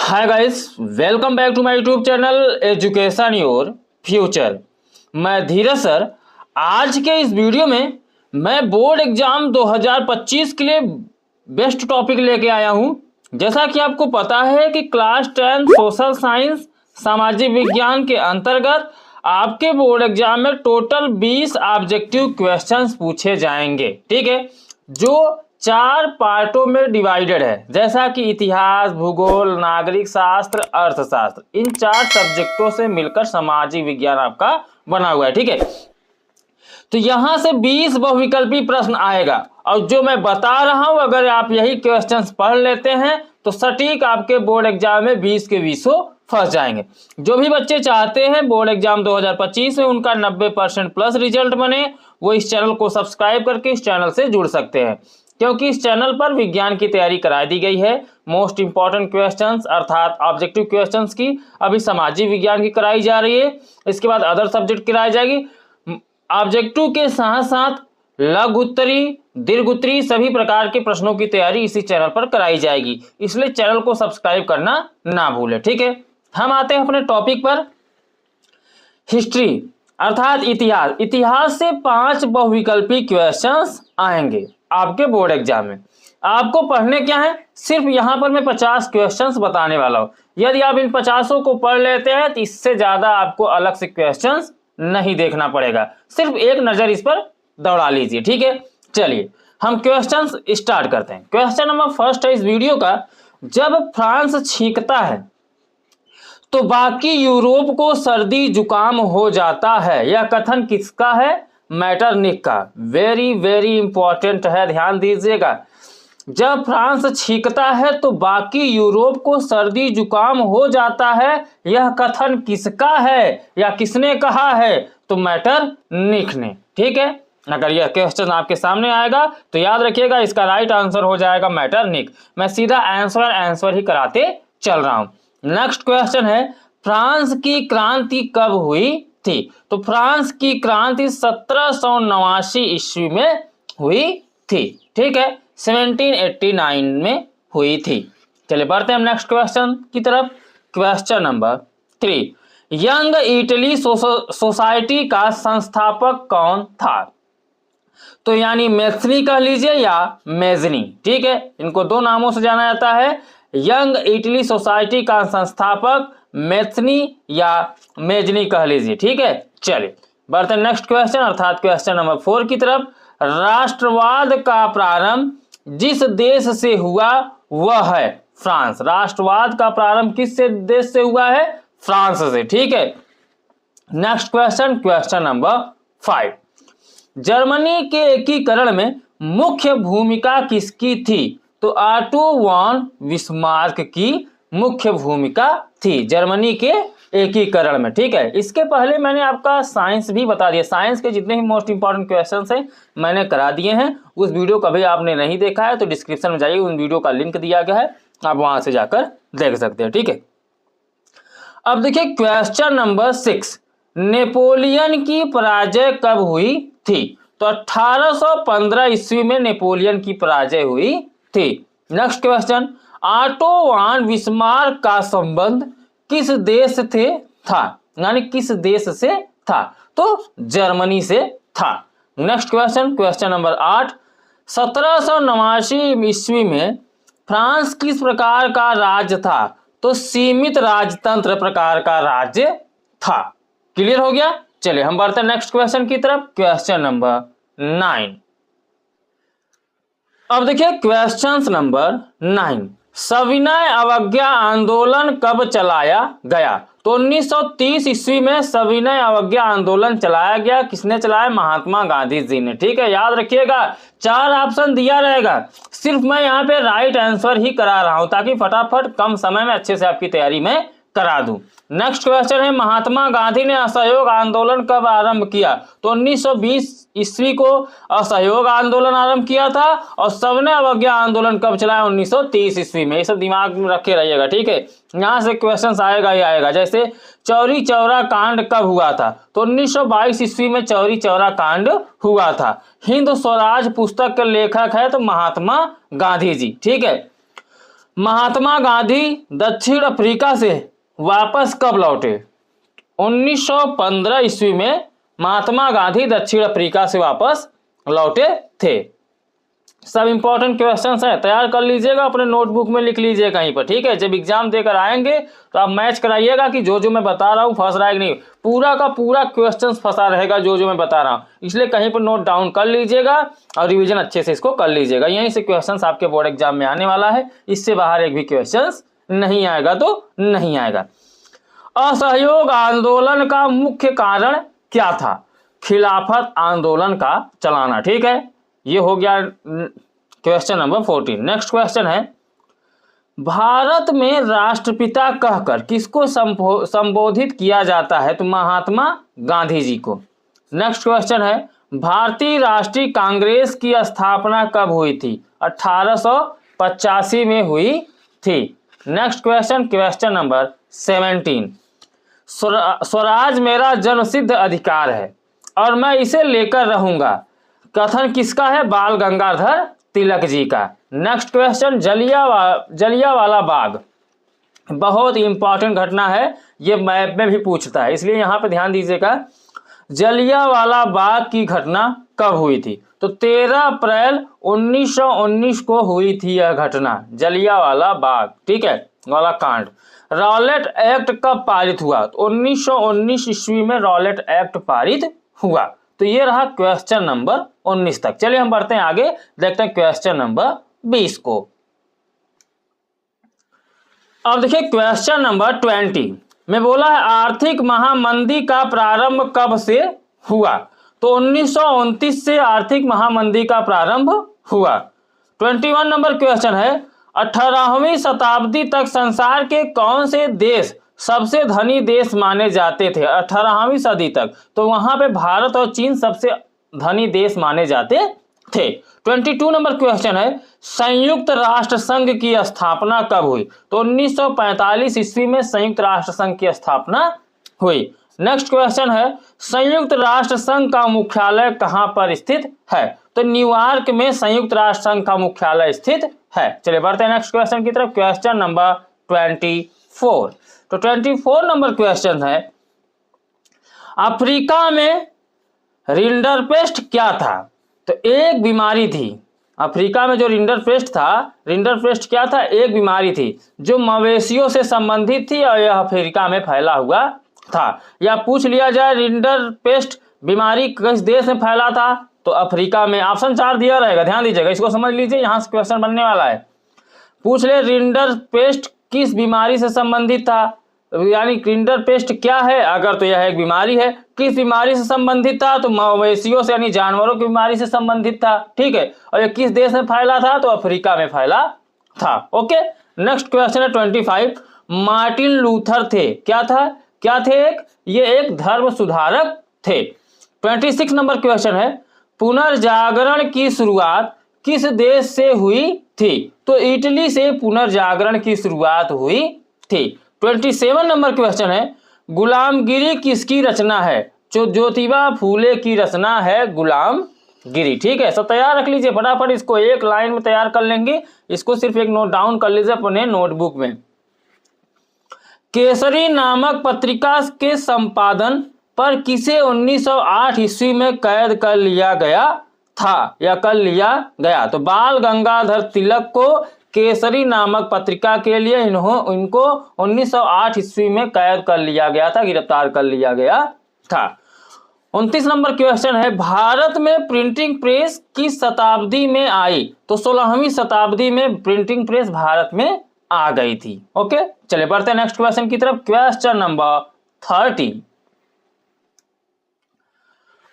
Hi guys, welcome back to my YouTube channel education your future. मैं Dheeraj sir. आज के इस वीडियो में मैं बोर्ड एग्जाम 2025 के लिए बेस्ट टॉपिक लेके आया हूं। जैसा कि आपको पता है कि क्लास 10 सोशल साइंस सामाजिक विज्ञान के अंतर्गत आपके बोर्ड एग्जाम में टोटल 20 ऑब्जेक्टिव क्वेश्चंस पूछे जाएंगे। ठीक है, जो 4 पार्टों में डिवाइडेड है, जैसा कि इतिहास, भूगोल, नागरिक शास्त्र, अर्थशास्त्र। इन 4 सब्जेक्टों से मिलकर सामाजिक विज्ञान आपका बना हुआ है। ठीक है, तो यहां से 20 बहुविकल्पी प्रश्न आएगा और जो मैं बता रहा हूं, अगर आप यही क्वेश्चंस पढ़ लेते हैं तो सटीक आपके बोर्ड एग्जाम में 20 के 20 फंस जाएंगे। जो भी बच्चे चाहते हैं बोर्ड एग्जाम 2025 में उनका 90% प्लस रिजल्ट बने, वो इस चैनल को सब्सक्राइब करके इस चैनल से जुड़ सकते हैं, क्योंकि इस चैनल पर विज्ञान की तैयारी करा दी गई है। मोस्ट इंपॉर्टेंट क्वेश्चंस अर्थात ऑब्जेक्टिव क्वेश्चंस की अभी सामाजिक विज्ञान की कराई जा रही है, इसके बाद अदर सब्जेक्ट कराई जाएगी। ऑब्जेक्टिव के साथ साथ लघु उत्तरी, दीर्घ उत्तरी सभी प्रकार के प्रश्नों की तैयारी इसी चैनल पर कराई जाएगी, इसलिए चैनल को सब्सक्राइब करना ना भूलें। ठीक है, हम आते हैं अपने टॉपिक पर। हिस्ट्री अर्थात इतिहास। इतिहास से 5 बहुविकल्पी क्वेश्चंस आएंगे आपके बोर्ड एग्जाम में। आपको पढ़ने क्या है, सिर्फ यहां पर मैं 50 क्वेश्चंस बताने वाला हूं। यदि आप इन 50 को पढ़ लेते हैं तो इससे ज्यादा आपको अलग से क्वेश्चंस नहीं देखना पड़ेगा, सिर्फ एक नजर इस पर दौड़ा लीजिए। ठीक है, चलिए हम क्वेश्चंस स्टार्ट करते हैं। क्वेश्चन नंबर फर्स्ट है इस वीडियो का, जब फ्रांस छींकता है तो बाकी यूरोप को सर्दी जुकाम हो जाता है, यह कथन किसका है? मैटरनिक का। वेरी वेरी इंपॉर्टेंट है, ध्यान दीजिएगा। जब फ्रांस छींकता है तो बाकी यूरोप को सर्दी जुकाम हो जाता है, यह कथन किसका है या किसने कहा है? तो मैटरनिक ने। ठीक है, अगर यह क्वेश्चन आपके सामने आएगा तो याद रखिएगा इसका राइट आंसर हो जाएगा मैटरनिक। मैं सीधा आंसर ही कराते चल रहा हूं। नेक्स्ट क्वेश्चन है, फ्रांस की क्रांति कब हुई थी? तो फ्रांस की क्रांति 1789 ईस्वी में हुई थी। ठीक है, 1789 में हुई थी। चलिए बढ़ते हैं हम नेक्स्ट क्वेश्चन की तरफ। Question number 3, young Italy society का संस्थापक कौन था? तो यानी मैथनी कह लीजिए या मेजनी। ठीक है, इनको 2 नामों से जाना जाता है। यंग इटली सोसाइटी का संस्थापक मैथनी या मेजनी कह लीजिए। ठीक है, चलिए बढ़ते हैं नेक्स्ट क्वेश्चन अर्थात क्वेश्चन नंबर 4 की तरफ। राष्ट्रवाद का प्रारंभ जिस देश से हुआ वह है फ्रांस। राष्ट्रवाद का प्रारंभ किस देश से हुआ है? फ्रांस से। ठीक है, next question, question number 5, Germany के एकीकरण में मुख्य भूमिका किसकी थी? तो ऑटो वॉन बिस्मार्क की मुख्य भूमिका थी जर्मनी के एकीकरण में। ठीक है, इसके पहले मैंने आपका साइंस भी बता दिया। साइंस के जितने भी मोस्ट इंपॉर्टेंट क्वेश्चंस हैं मैंने करा दिए हैं। उस वीडियो को भी आपने नहीं देखा है तो डिस्क्रिप्शन में जाइए, उन वीडियो का लिंक दिया गया है, आप वहां से जाकर देख सकते हैं। ठीक है, अब देखिए क्वेश्चन नंबर 6, नेपोलियन की पराजय कब हुई थी? तो 1815 ईस्वी में नेपोलियन की पराजय हुई थी। Next question, Otto von Bismarck का संबंध किस देश से था? यानी किस देश से था? तो जर्मनी से था। नेक्स्ट क्वेश्चन, क्वेश्चन नंबर 8, 1789 ईस्वी में फ्रांस किस प्रकार का राज्य था? तो सीमित राजतंत्र प्रकार का राज्य था। क्लियर हो गया? चलिए हम बढ़ते हैं नेक्स्ट क्वेश्चन की तरफ। क्वेश्चन नंबर 9, अब देखिए क्वेश्चन नंबर 9, सविनय अवज्ञा आंदोलन कब चलाया गया? तो 1930 ईस्वी में सविनय अवज्ञा आंदोलन चलाया गया। किसने चलाया? महात्मा गांधी जी ने। ठीक है, याद रखिएगा 4 ऑप्शन दिया रहेगा, सिर्फ मैं यहाँ पे राइट आंसर ही करा रहा हूं ताकि फटाफट कम समय में अच्छे से आपकी तैयारी में करा दूं। नेक्स्ट क्वेश्चन है, महात्मा गांधी ने असहयोग आंदोलन कब आरंभ किया? तो 1920 ईस्वी को असहयोग आंदोलन आरंभ किया था और सविनय अवज्ञा आंदोलन कब चलाया? 1930 ईस्वी में। ये सब दिमाग में रखे रहिएगा। ठीक है, यहां से क्वेश्चन आएगा ही आएगा। जैसे चौरी चौरा कांड कब हुआ था? तो 1922 ईस्वी में चौरी चौरा कांड हुआ था। हिंद स्वराज पुस्तक के लेखक है तो महात्मा गांधी जी। ठीक है, महात्मा गांधी दक्षिण अफ्रीका से वापस कब लौटे? 1915 ईस्वी में महात्मा गांधी दक्षिण अफ्रीका से वापस लौटे थे। सब इंपॉर्टेंट क्वेश्चंस हैं, तैयार कर लीजिएगा, अपने नोटबुक में लिख लीजिए कहीं पर, ठीक है। जब एग्जाम देकर आएंगे तो आप मैच कराइएगा कि जो मैं बता रहा हूँ फंस रहा है कि नहीं। पूरा का पूरा क्वेश्चंस फंसा रहेगा जो मैं बता रहा हूँ, इसलिए कहीं पर नोट डाउन कर लीजिएगा और रिवीजन अच्छे से इसको कर लीजिएगा। यहीं से क्वेश्चंस आपके बोर्ड एग्जाम में आने वाला है, इससे बाहर एक भी क्वेश्चंस नहीं आएगा तो नहीं आएगा। असहयोग आंदोलन का मुख्य कारण क्या था? खिलाफत आंदोलन का चलाना, ठीक है। ये हो गया क्वेश्चन नंबर 14। नेक्स्ट क्वेश्चन है, भारत में राष्ट्रपिता कहकर किसको संबोधित किया जाता है? तो महात्मा गांधी जी को। नेक्स्ट क्वेश्चन है, भारतीय राष्ट्रीय कांग्रेस की स्थापना कब हुई थी? 1885 में हुई थी। Next question, question number 17। Swaraj मेरा जन्मसिद्ध अधिकार है और मैं इसे लेकर रहूंगा, कथन किसका है? बाल गंगाधर तिलक जी का। नेक्स्ट क्वेश्चन, जलियांवाला बाग बहुत इंपॉर्टेंट घटना है, ये मैप में भी पूछता है, इसलिए यहाँ पे ध्यान दीजिएगा। जलियांवाला बाग की घटना कब हुई थी? तो 13 अप्रैल 1919 को हुई थी यह घटना, जलियांवाला बाग, ठीक है, वाला कांड। रॉलेट एक्ट कब पारित हुआ? तो 1919 ईस्वी में रॉलेट एक्ट पारित हुआ। तो ये रहा क्वेश्चन नंबर 19 तक। चलिए हम बढ़ते हैं आगे, देखते हैं क्वेश्चन नंबर 20 को। अब देखिए क्वेश्चन नंबर 20 में बोला है आर्थिक महामंदी का प्रारंभ कब से हुआ? तो 1929 से आर्थिक महामंदी का प्रारंभ हुआ। 21 नंबर क्वेश्चन है, 18वीं शताब्दी तक संसार के कौन से देश सबसे धनी देश माने जाते थे? 18वीं सदी तक तो वहां पे भारत और चीन सबसे धनी देश माने जाते थे। 22 नंबर क्वेश्चन है, संयुक्त राष्ट्र संघ की स्थापना कब हुई? तो 1945 ईस्वी में संयुक्त राष्ट्र संघ की स्थापना हुई। नेक्स्ट क्वेश्चन है, संयुक्त राष्ट्र संघ का मुख्यालय कहां पर स्थित है? तो न्यूयॉर्क में संयुक्त राष्ट्र संघ का मुख्यालय स्थित है। चलिए बढ़ते हैं नेक्स्ट क्वेश्चन की तरफ, क्वेश्चन नंबर 24। तो 24 नंबर क्वेश्चन है, अफ्रीका में रिंडरपेस्ट क्या था? तो एक बीमारी थी। अफ्रीका में जो रिंडरपेस्ट था, रिंडरपेस्ट क्या था? एक बीमारी थी जो मवेशियों से संबंधित थी और यह अफ्रीका में फैला हुआ था। या पूछ लिया जाए रिंडरपेस्ट बीमारी किस देश में फैला था? तो अफ्रीका में। ऑप्शन 4 दिया रहेगा, ध्यान दीजिएगा, इसको समझ लीजिए, यहां से क्वेश्चन बनने वाला है। पूछ ले रिंडरपेस्ट किस बीमारी से संबंधित था, यानी रिंडरपेस्ट क्या है अगर, तो यह एक बीमारी है। किस बीमारी से संबंधित था? तो मवेशियों से यानी जानवरों की बीमारी से संबंधित था, ठीक है। और ये किस देश में फैला था? तो अफ्रीका में फैला था। ओके, नेक्स्ट क्वेश्चन है 25। मार्टिन लूथर थे, क्या था? क्या थे? ये एक धर्म सुधारक थे। 26 नंबर क्वेश्चन है, पुनर्जागरण की शुरुआत किस देश से हुई थी? तो इटली से पुनर्जागरण की शुरुआत हुई थी। 27 नंबर क्वेश्चन है, गुलामगिरी किसकी रचना है? जो ज्योतिबा फूले की रचना है गुलामगिरी, ठीक है। सब तैयार रख लीजिए फटाफट, इसको एक लाइन में तैयार कर लेंगे, इसको सिर्फ एक नोट डाउन कर लीजिए अपने नोटबुक में। केसरी नामक पत्रिका के संपादन पर किसे 1908 ईस्वी में कैद कर लिया गया था या कर लिया गया? तो बाल गंगाधर तिलक को केसरी नामक पत्रिका के लिए इनको 1908 ईस्वी में कैद कर लिया गया था, गिरफ्तार कर लिया गया था। 29 नंबर क्वेश्चन है, भारत में प्रिंटिंग प्रेस किस शताब्दी में आई? तो 16वीं शताब्दी में प्रिंटिंग प्रेस भारत में आ गई थी। ओके, चलिए बढ़ते हैं नेक्स्ट क्वेश्चन की तरफ, क्वेश्चन नंबर 30।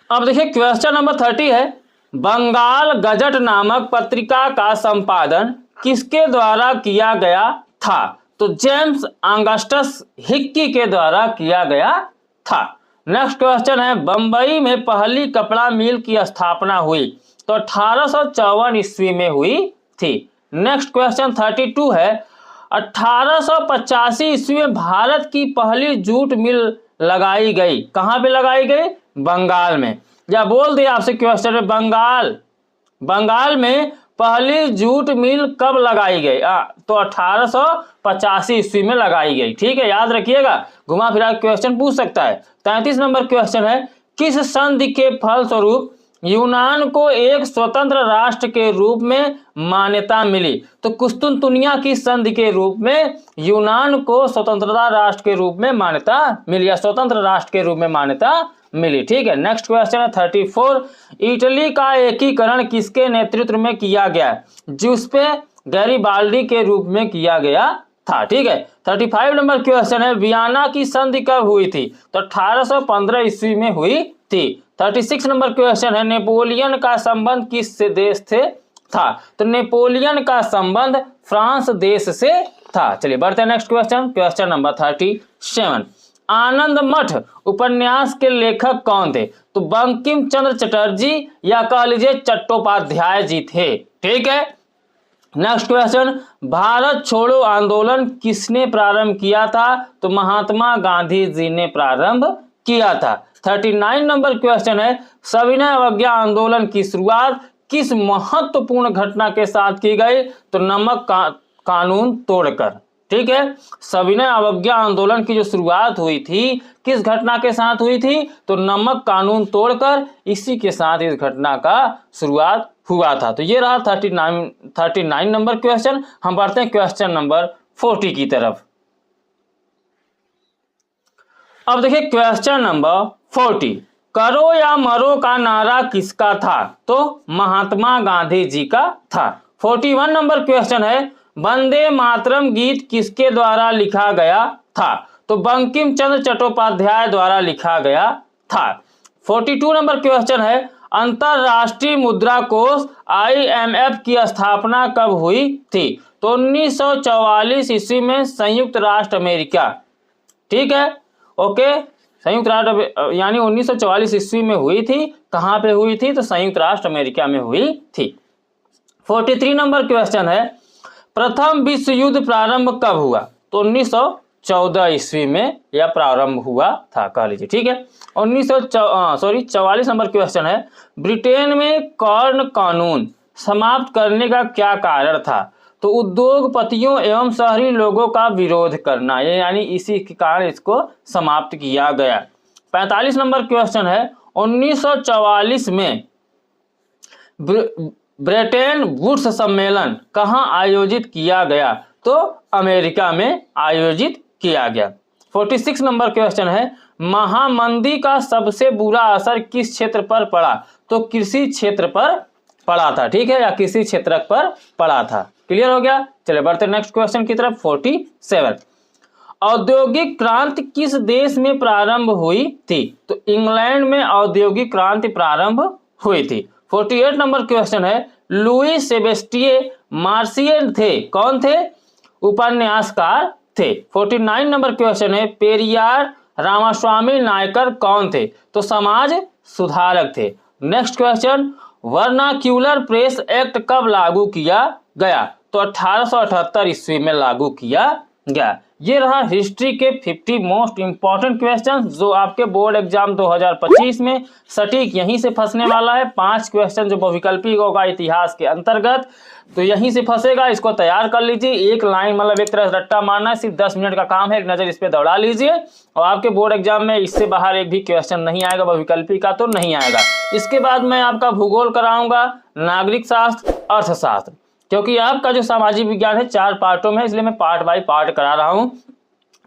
अब देखिए क्वेश्चन नंबर 30 है, बंगाल गजट नामक पत्रिका का संपादन किसके द्वारा किया गया था? तो जेम्स ऑगस्टस हिक्की के द्वारा किया गया था। नेक्स्ट क्वेश्चन है, बंबई में पहली कपड़ा मिल की स्थापना हुई? तो 1854 ईस्वी में हुई थी। नेक्स्ट क्वेश्चन 32 है, 1885 ईस्वी में भारत की पहली जूट मिल लगाई गई, कहां पे लगाई गई? बंगाल में। या बोल दिया आपसे क्वेश्चन में, बंगाल में पहली जूट मिल कब लगाई गई? तो 1885 ईस्वी में लगाई गई। ठीक है, याद रखिएगा, घुमा फिरा क्वेश्चन पूछ सकता है। 33 नंबर क्वेश्चन है, किस संधि के फलस्वरूप यूनान को एक स्वतंत्र राष्ट्र के रूप में मान्यता मिली? तो कुस्तुनतुनिया की संधि के रूप में यूनान को स्वतंत्रता राष्ट्र के रूप में मान्यता मिली, या स्वतंत्र राष्ट्र के रूप में मान्यता मिली। ठीक है, नेक्स्ट क्वेश्चन है 34, इटली का एकीकरण किसके नेतृत्व में किया गया? जिसपे गैरिबाल्डी के रूप में किया गया था। ठीक है, 35 नंबर क्वेश्चन है, वियना की संधि कब हुई थी? तो 1815 ईस्वी में हुई थी। 36 नंबर क्वेश्चन है, नेपोलियन का संबंध किस से देश से था? तो नेपोलियन का संबंध फ्रांस देश से था। चलिए बढ़ते हैं नेक्स्ट क्वेश्चन, क्वेश्चन नंबर 37, आनंद मठ उपन्यास के लेखक कौन थे? तो बंकिम चंद्र चटर्जी या कह लीजिए चट्टोपाध्याय जी थे। ठीक है, नेक्स्ट क्वेश्चन, भारत छोड़ो आंदोलन किसने प्रारंभ किया था? तो महात्मा गांधी जी ने प्रारंभ किया था। 39 नंबर क्वेश्चन है, सविनय अवज्ञा आंदोलन की शुरुआत किस महत्वपूर्ण घटना के साथ की गई? तो नमक कानून तोड़कर। ठीक है, सविनय अवज्ञा आंदोलन की जो शुरुआत हुई थी किस घटना के साथ हुई थी? तो नमक कानून तोड़कर, इसी के साथ इस घटना का शुरुआत हुआ था। तो ये रहा 39 नंबर क्वेश्चन। हम बढ़ते हैं क्वेश्चन नंबर 40 की तरफ। अब देखिए क्वेश्चन नंबर 40, करो या मरो का नारा किसका था? तो महात्मा गांधी जी का था। 41 नंबर क्वेश्चन है, वंदे मातरम गीत किसके द्वारा लिखा गया था? तो बंकिम चंद्र चट्टोपाध्याय द्वारा लिखा गया था। 42 नंबर क्वेश्चन है, अंतरराष्ट्रीय मुद्रा कोष IMF की स्थापना कब हुई थी? तो 1944 ईस्वी में संयुक्त राष्ट्र अमेरिका। ठीक है, ओके, संयुक्त राष्ट्र यानी 1944 ईस्वी में हुई थी। कहां पे हुई थी? तो संयुक्त राष्ट्र अमेरिका में हुई थी। 43 नंबर क्वेश्चन है, प्रथम विश्व युद्ध प्रारंभ कब हुआ? तो 1914 ईस्वी में यह प्रारंभ हुआ था, कह लीजिए। ठीक है, 44 नंबर क्वेश्चन है, ब्रिटेन में कॉर्न कानून समाप्त करने का क्या कारण था? तो उद्योगपतियों एवं शहरी लोगों का विरोध करना, यानी इसी के कारण इसको समाप्त किया गया। 45 नंबर क्वेश्चन है, 1944 में ब्रेटन वुड्स सम्मेलन कहां आयोजित किया गया? तो अमेरिका में आयोजित किया गया। 46 नंबर क्वेश्चन है, महामंदी का सबसे बुरा असर किस क्षेत्र पर पड़ा? तो कृषि क्षेत्र पर पड़ा था। ठीक है, या कृषि क्षेत्र पर पड़ा था। क्लियर हो गया? चलिए बढ़ते नेक्स्ट क्वेश्चन की तरफ। 47, औद्योगिक क्रांति किस देश में प्रारंभ हुई थी? तो इंग्लैंड में औद्योगिक क्रांति प्रारंभ हुई थी। 48 नंबर क्वेश्चन है, लुई सेबेस्टियन मार्शियल थे, कौन थे? उपन्यासकार थे। 49 नंबर क्वेश्चन है, पेरियार रामास्वामी नायकर कौन थे? तो समाज सुधारक थे। Next question, vernacular press act कब लागू किया गया? तो 1878 ईस्वी में लागू किया गया। ये रहा हिस्ट्री के 50 मोस्ट इंपॉर्टेंट क्वेश्चन जो आपके बोर्ड एग्जाम 2025 में सटीक यहीं से फंसने वाला है। 5 क्वेश्चन जो बहुविकल्पी होगा इतिहास के अंतर्गत, तो यहीं से फंसेगा। इसको तैयार कर लीजिए, एक लाइन मतलब एक तरह से रट्टा मारना है, सिर्फ 10 मिनट का काम है, एक नजर इस पे दौड़ा लीजिए और आपके बोर्ड एग्जाम में इससे बाहर एक भी क्वेश्चन नहीं आएगा, बहुविकल्पी का तो नहीं आएगा। इसके बाद मैं आपका भूगोल कराऊंगा, नागरिक शास्त्र, अर्थशास्त्र, क्योंकि आपका जो सामाजिक विज्ञान है 4 पार्टों में, इसलिए मैं पार्ट बाय पार्ट करा रहा हूं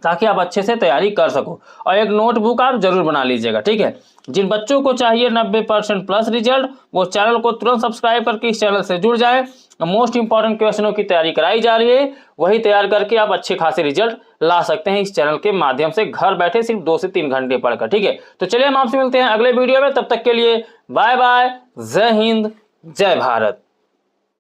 ताकि आप अच्छे से तैयारी कर सको। और एक नोटबुक आप जरूर बना लीजिएगा, ठीक है। जिन बच्चों को चाहिए 90% प्लस रिजल्ट, वो चैनल को तुरंत सब्सक्राइब करके इस चैनल से जुड़ जाए। मोस्ट इंपॉर्टेंट क्वेश्चनों की तैयारी कराई जा रही है, वही तैयार करके आप अच्छे खासे रिजल्ट ला सकते हैं इस चैनल के माध्यम से, घर बैठे सिर्फ 2 से 3 घंटे पढ़कर, ठीक है। तो चलिए हम आपसे मिलते हैं अगले वीडियो में, तब तक के लिए बाय बाय, जय हिंद, जय भारत।